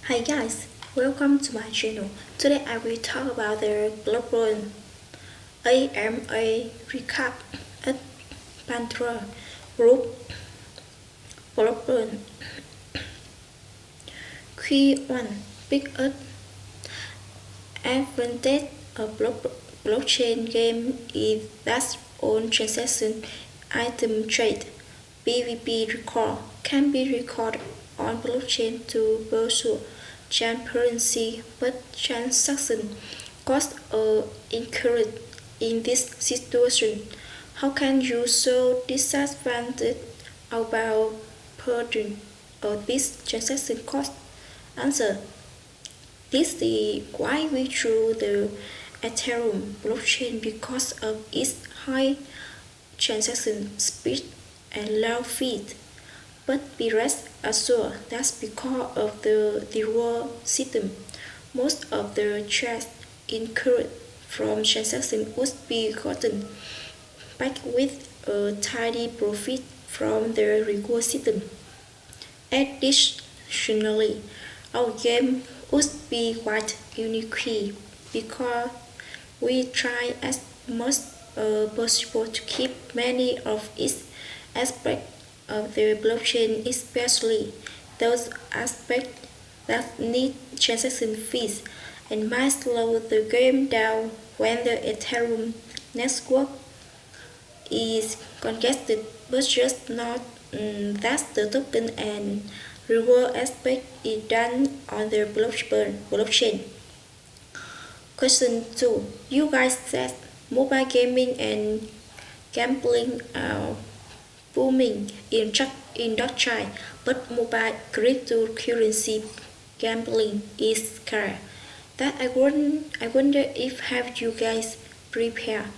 Hi guys, welcome to my channel. Today I will talk about the Blockburn AMA recap at Pantera group Blockburn Q1 Big Earth advantage a blockchain game is that on transaction item trade PvP record can be recorded on blockchain to pursue transparency, but transaction costs are incurred in this situation. How can you show disadvantage about burden of this transaction cost? Answer. This is why we choose the Ethereum blockchain because of its high transaction speed and low fees. But be rest assured that's because of the reward system. Most of the trades incurred from transaction would be gotten back with a tidy profit from the reward system. Additionally, our game would be quite unique because we try as much as possible to keep many of its aspects of the blockchain, especially those aspects that need transaction fees and might slow the game down when the Ethereum network is congested, but just not that the token and reward aspect is done on the blockchain. Question 2. You guys said mobile gaming and gambling are booming in industry, but mobile cryptocurrency gambling is scarce. That I wonder if have you guys prepared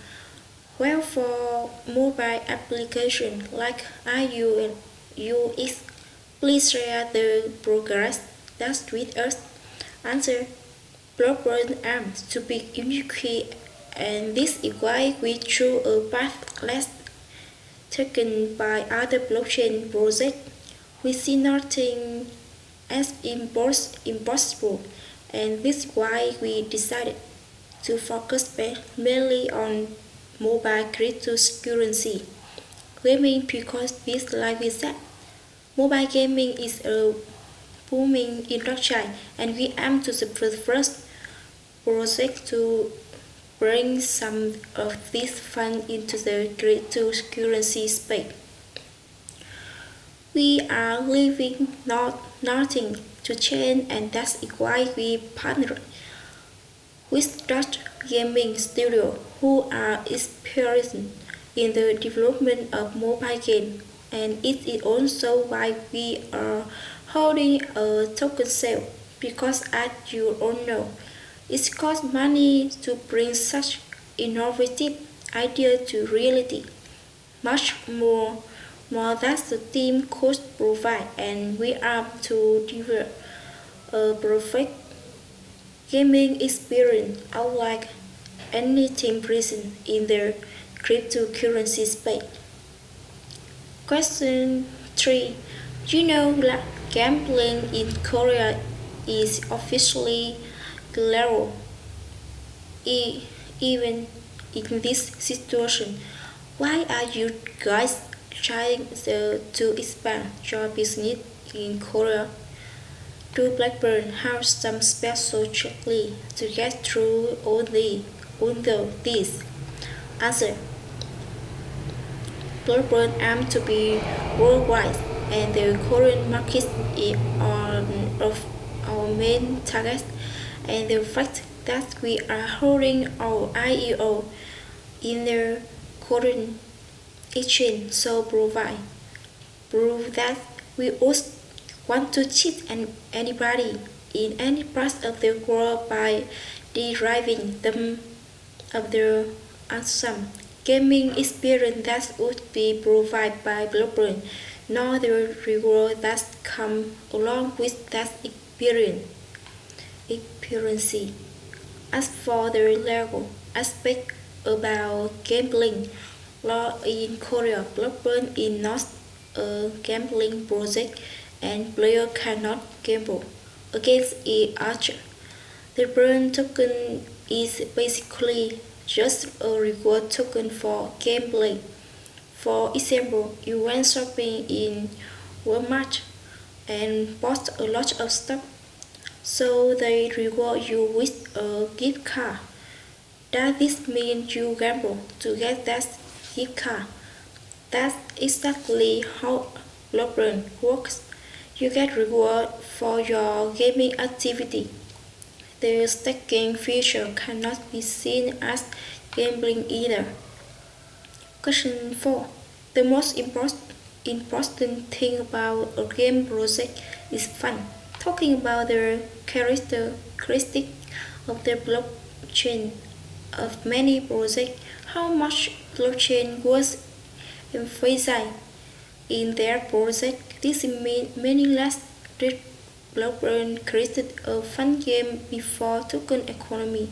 well for mobile application like IU and UX. Please share the progress that's with us. Answer. Blockburn arms to be unique, and this is why we chose a path less taken by other blockchain projects. We see nothing as impossible, and this is why we decided to focus mainly on mobile cryptocurrency gaming because this, like we said, mobile gaming is a booming industry, and we aim to the first project to bring some of this fun into the cryptocurrency space. We are leaving nothing to change, and that's why we partnered with Dutch gaming studio who are experienced in the development of mobile games, and it is also why we are holding a token sale because as you all know, it costs money to bring such innovative idea to reality. Much more that the team could provide, and we are to deliver a perfect gaming experience unlike anything present in the cryptocurrency space. Question 3. You know that gambling in Korea is officially illegal. Even in this situation, why are you guys trying to expand your business in Korea? Do Blackburn have some special checklist to get through all this? Answer. Blockburn aims to be worldwide, and the Korean market is one of our main targets, and the fact that we are holding our IEO in the Korean exchange so prove that we would want to cheat anybody in any part of the world by deriving them of the awesome gaming experience that would be provided by Blockburn, nor the reward that come along with that experience. As for the legal aspect about gambling law in Korea, Blockburn is not a gambling project and players cannot gamble. against each other. The burn token is basically just a reward token for gameplay. For example, you went shopping in Walmart and bought a lot of stuff, so they reward you with a gift card. Does this mean you gamble to get that gift card? That's exactly how Blockburn works. You get reward for your gaming activity. The stacking feature cannot be seen as gambling either. Question 4. The most important thing about a game project is fun. Talking about the characteristics of the blockchain of many projects, how much blockchain was emphasized in their project. This meaningless Blockburn created a fun game before token economy.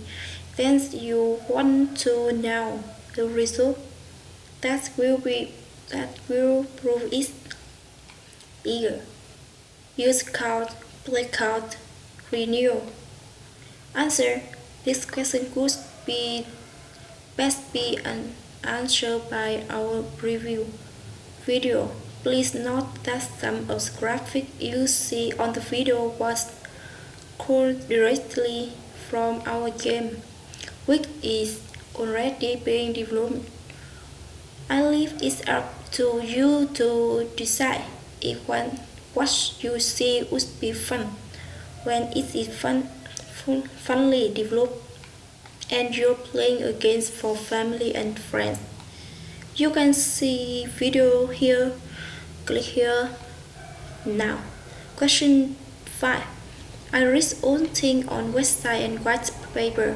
Then you want to know the result that will prove it bigger. Use count, play count, renewal. Answer. This question could be best be answered by our preview video. Please note that some of the graphics you see on the video was pulled directly from our game, which is already being developed. I leave it up to you to decide if what you see would be fun when it is funly developed and you're playing against for family and friends. You can see video here. Click here now. Question 5. I read all things on website and white paper.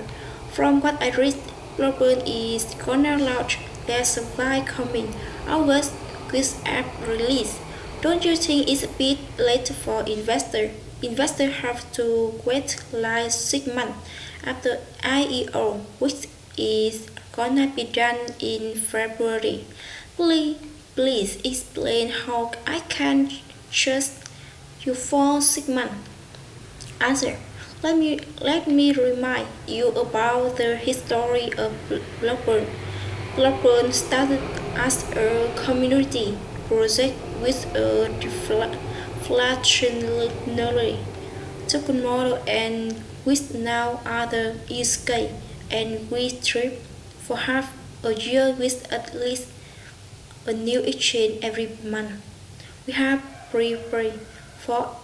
From what I read, Blockburn is gonna launch their supply coming August with app release. Don't you think it's a bit late for investors? Investors have to wait like 6 months after IEO, which is gonna be done in February. Please explain how I can trust you for 6 months. Answer. Let me remind you about the history of Blockburn. Blockburn started as a community project with a deflationary token model and with now other use case, and we trip for half a year with at least a new exchange every month. We have prepared for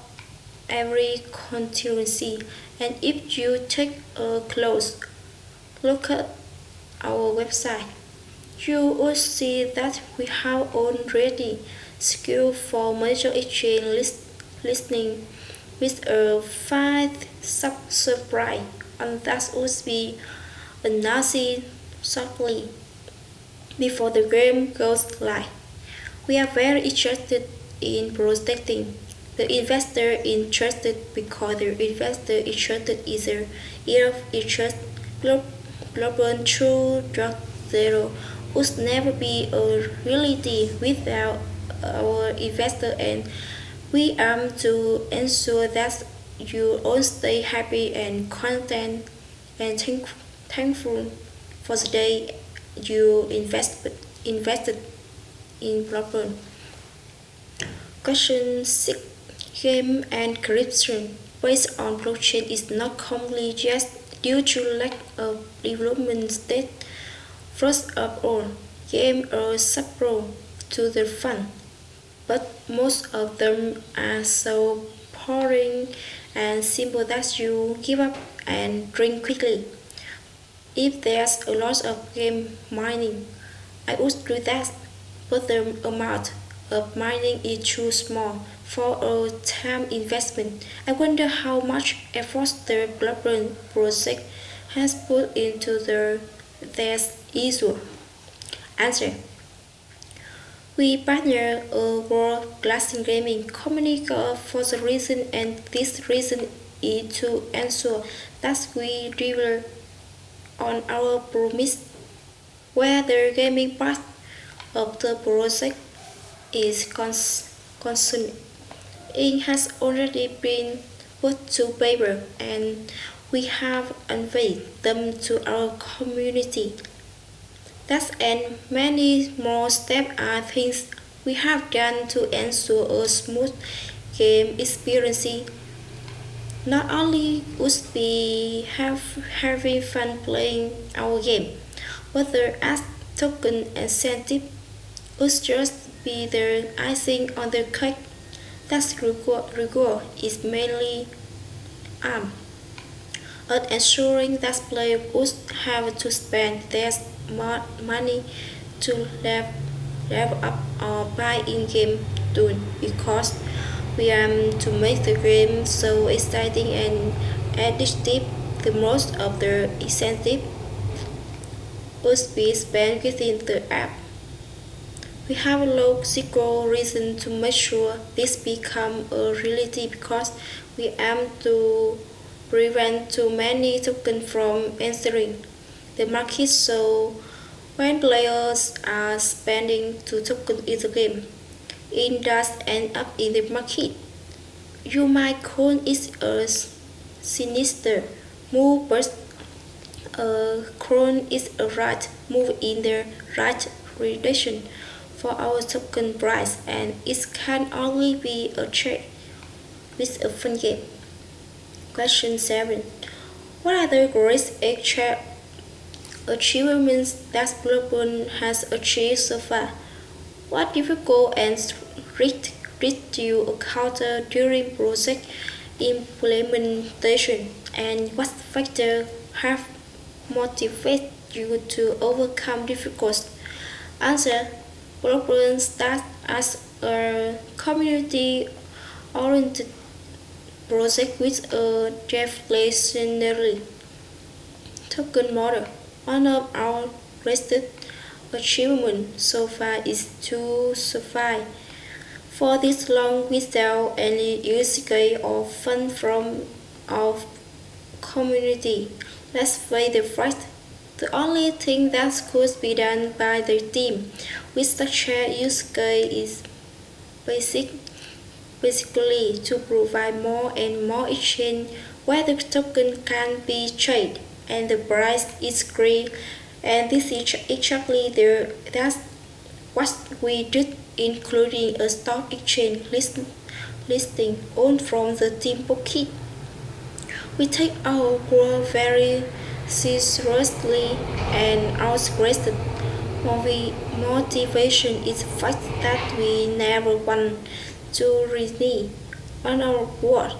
every contingency, and if you take a close look at our website, you will see that we have already secured for major exchange listening with a 5 sub-supply, and that would be announced shortly before the game goes live. We are very interested in protecting the investor interested because the investor interested is if interest Blockburn 2.0 would never be a reality without our investor, and we aim to ensure that you all stay happy and content and thankful for the day you invested in Blockburn. Question 6. Game encryption based on blockchain is not commonly just due to lack of development state. First of all, games are subtle to the fun, but most of them are so boring and simple that you give up and drink quickly. If there's a lot of game mining, I would do that, but the amount of mining is too small for a time investment. I wonder how much effort the Blockburn project has put into this issue. Answer. We partner a world-class gaming company for the reason, and this reason is to ensure that we deliver on our promise. Where the gaming part of the project is concerned, it has already been put to paper, and we have unveiled them to our community. That and many more steps are things we have done to ensure a smooth game experience. Not only would we have having fun playing our game, but the as token incentive would just be the icing on the cake. That reward is mainly armed at ensuring that players would have to spend their money to level up or buy in-game tools because we aim to make the game so exciting and addictive. The most of the incentive would be spent within the app. We have a logical reason to make sure this becomes a reality because we aim to prevent too many tokens from entering the market, so when players are spending 2 tokens in the game, it does end up in the market. You might call it a sinister move, but a clone is a right move in the right direction for our token price, and it can only be achieved with a fun game. Question 7. What are the greatest achievements that Blockburn has achieved so far? What difficult and risk did you encounter during project implementation, and what factors have motivated you to overcome difficulties? Answer. Blockburn started as a community-oriented project with a deflationary token model. One of our greatest achievements so far is to survive for this long without any usage or fund from our community. Let's face the fact. The only thing that could be done by the team with such a use case is basically to provide more and more exchange where the token can be traded and the price is great, and this is exactly that's what we did, including a stock exchange listing on from the team pocket. We take our work very seriously, and our greatest motivation is the fact that we never want to renege on our word.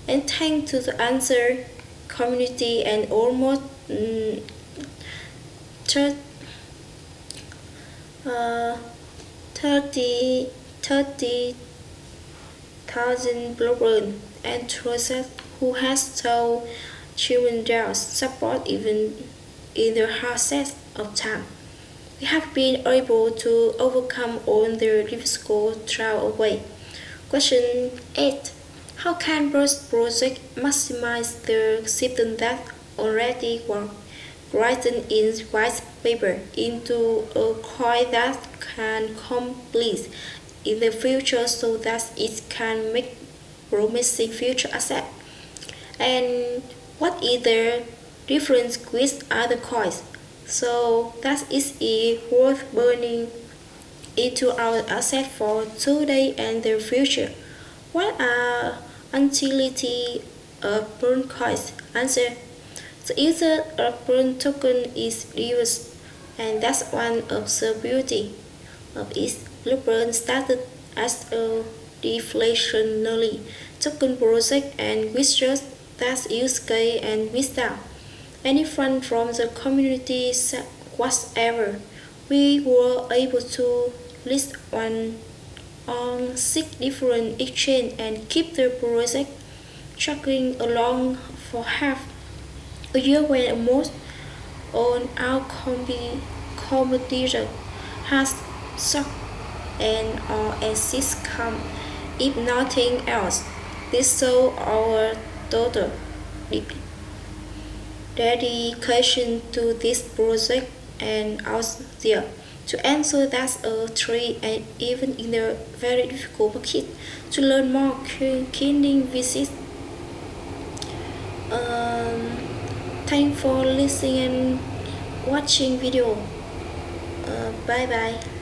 And thanks to the answer community and almost 30,000 bloggers and enthusiasts who has so tremendous support even in the hardest of time. We have been able to overcome all the difficult trial away. Question 8. How can Burst Project maximize the system that already work, written in white paper, into a coin that can complete in the future so that it can make promising future assets? And what is the difference with other coins? So that is worth burning into our asset for today and the future. What are utility of burn coins? Answer. The user of burn token is used, and that's one of the beauty of it. Blockburn started as a deflationary token project, and with just that use case and without any fund from the community whatsoever, we were able to list on 6 different exchanges and keep the project chugging along for half a year when most on our competitor has sucked and or assist come. If nothing else, this shows our total dedication to this project and out there to answer that a tree, and even in a very difficult market. To learn more, kindly visit Um, Thanks for listening and watching video. Bye bye.